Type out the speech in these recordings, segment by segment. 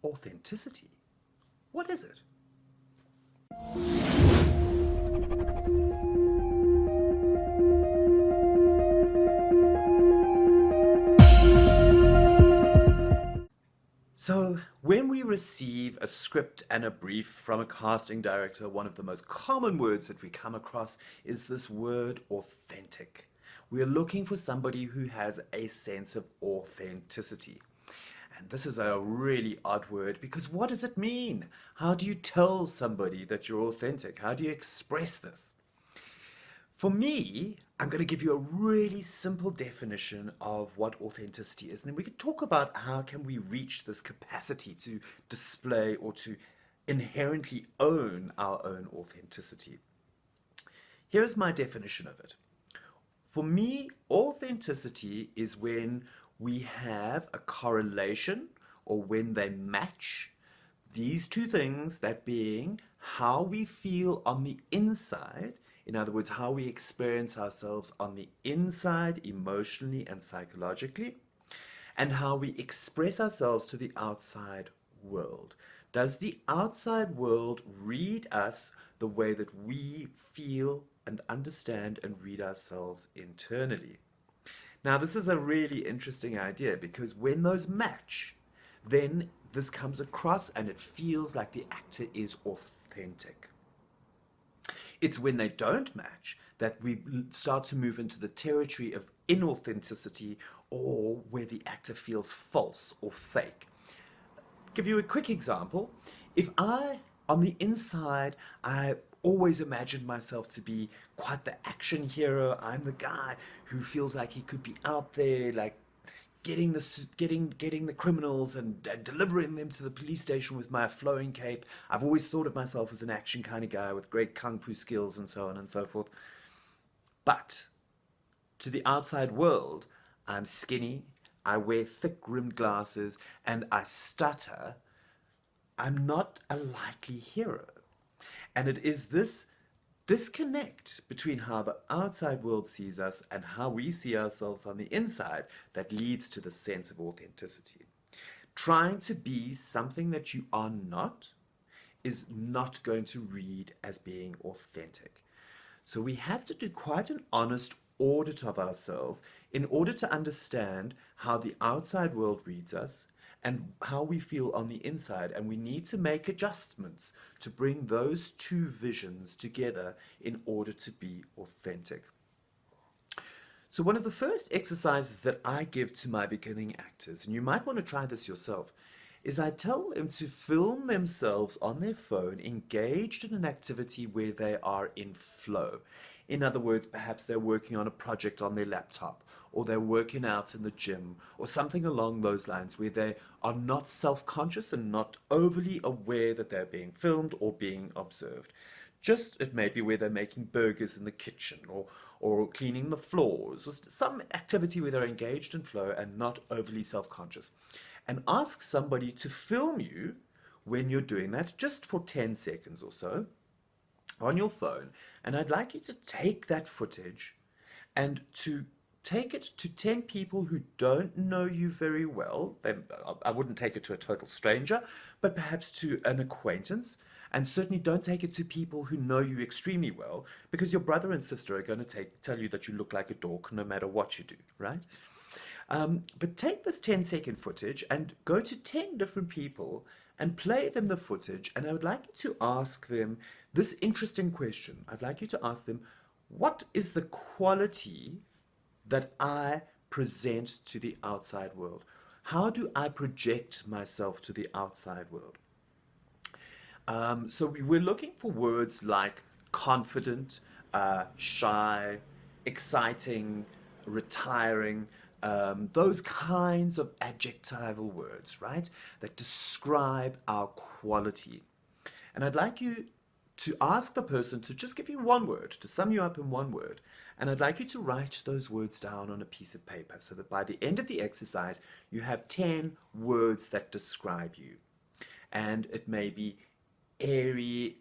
Authenticity? What is it? So, when we receive a script and a brief from a casting director, one of the most common words that we come across is this word authentic. We are looking for somebody who has a sense of authenticity. And this is a really odd word because what does it mean? How do you tell somebody that you're authentic? How do you express this? For me, I'm going to give you a really simple definition of what authenticity is, and then we could talk about how can we reach this capacity to display or to inherently own our own authenticity. Here's my definition of it. For me, authenticity is when we have a correlation or when they match these two things, that being how we feel on the inside, in other words, how we experience ourselves on the inside, emotionally and psychologically, and how we express ourselves to the outside world. Does the outside world read us the way that we feel and understand and read ourselves internally? Now, this is a really interesting idea because when those match, then this comes across and it feels like the actor is authentic. It's when they don't match that we start to move into the territory of inauthenticity or where the actor feels false or fake. Give you a quick example. If on the inside, I always imagined myself to be quite the action hero. I'm the guy who feels like he could be out there, like getting the criminals and delivering them to the police station with my flowing cape. I've always thought of myself as an action kind of guy with great kung fu skills and so on and so forth. But to the outside world, I'm skinny, I wear thick rimmed glasses, and I stutter. I'm not a likely hero. And it is this disconnect between how the outside world sees us and how we see ourselves on the inside that leads to the sense of authenticity. Trying to be something that you are not is not going to read as being authentic. So we have to do quite an honest audit of ourselves in order to understand how the outside world reads us and how we feel on the inside, and we need to make adjustments to bring those two visions together in order to be authentic. So one of the first exercises that I give to my beginning actors, and you might want to try this yourself, is I tell them to film themselves on their phone engaged in an activity where they are in flow. In other words, perhaps they're working on a project on their laptop, or they're working out in the gym, or something along those lines where they are not self-conscious and not overly aware that they're being filmed or being observed. Just, it may be where they're making burgers in the kitchen, or cleaning the floors, or some activity where they're engaged in flow and not overly self-conscious. And ask somebody to film you when you're doing that, just for 10 seconds or so, on your phone. And I'd like you to take that footage and to take it to 10 people who don't know you very well. I wouldn't take it to a total stranger, but perhaps to an acquaintance. And certainly don't take it to people who know you extremely well, because your brother and sister are going to tell you that you look like a dork no matter what you do, right? But take this 10-second footage and go to 10 different people and play them the footage. And I would like you to ask them this interesting question. I'd like you to ask them, what is the quality that I present to the outside world? How do I project myself to the outside world? So we're looking for words like confident, shy, exciting, retiring, those kinds of adjectival words, right, that describe our quality. And I'd like you to ask the person to just give you one word, to sum you up in one word. And I'd like you to write those words down on a piece of paper so that by the end of the exercise, you have 10 words that describe you. And it may be airy,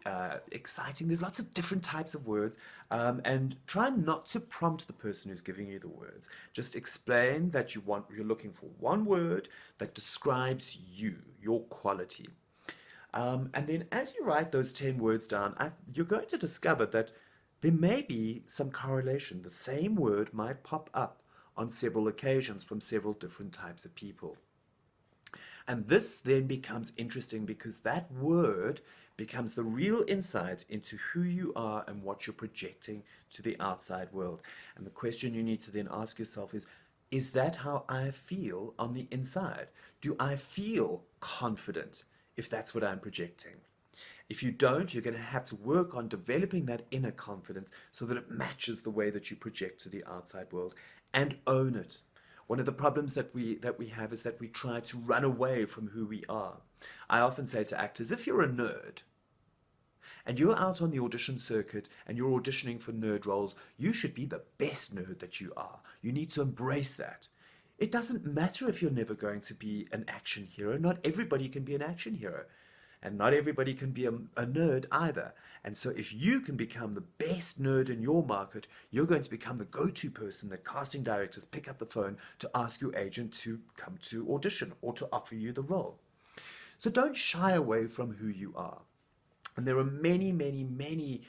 exciting. There's lots of different types of words, and try not to prompt the person who's giving you the words. Just explain that you're looking for one word that describes you, your quality. And then as you write those 10 words down, you're going to discover that there may be some correlation. The same word might pop up on several occasions from several different types of people. And this then becomes interesting because that word becomes the real insight into who you are and what you're projecting to the outside world. And the question you need to then ask yourself is that how I feel on the inside? Do I feel confident if that's what I'm projecting? If you don't, you're going to have to work on developing that inner confidence so that it matches the way that you project to the outside world, and own it. One of the problems that we have is that we try to run away from who we are. I often say to actors, if you're a nerd and you're out on the audition circuit and you're auditioning for nerd roles, you should be the best nerd that you are. You need to embrace that. It doesn't matter if you're never going to be an action hero. Not everybody can be an action hero. And not everybody can be a nerd either. And so if you can become the best nerd in your market, you're going to become the go-to person that casting directors pick up the phone to ask your agent to come to audition or to offer you the role. So don't shy away from who you are. And there are many, many, many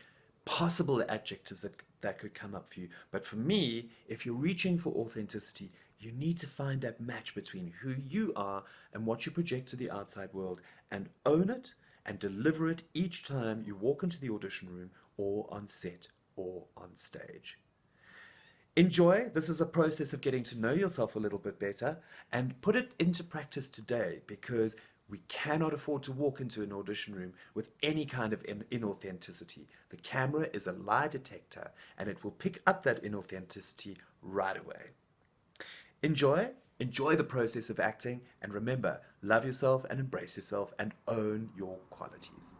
possible adjectives that could come up for you. But for me, if you're reaching for authenticity, you need to find that match between who you are and what you project to the outside world, and own it and deliver it each time you walk into the audition room or on set or on stage. Enjoy. This is a process of getting to know yourself a little bit better, and put it into practice today, because we cannot afford to walk into an audition room with any kind of inauthenticity. The camera is a lie detector, and it will pick up that inauthenticity right away. Enjoy the process of acting, and remember, love yourself and embrace yourself and own your qualities.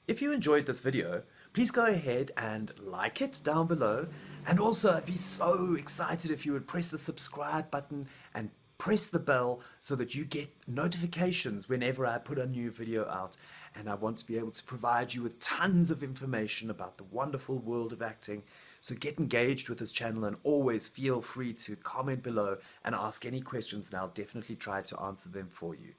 If you enjoyed this video, please go ahead and like it down below, and also I'd be so excited if you would press the subscribe button and press the bell so that you get notifications whenever I put a new video out. And I want to be able to provide you with tons of information about the wonderful world of acting. So get engaged with this channel, and always feel free to comment below and ask any questions, and I'll definitely try to answer them for you.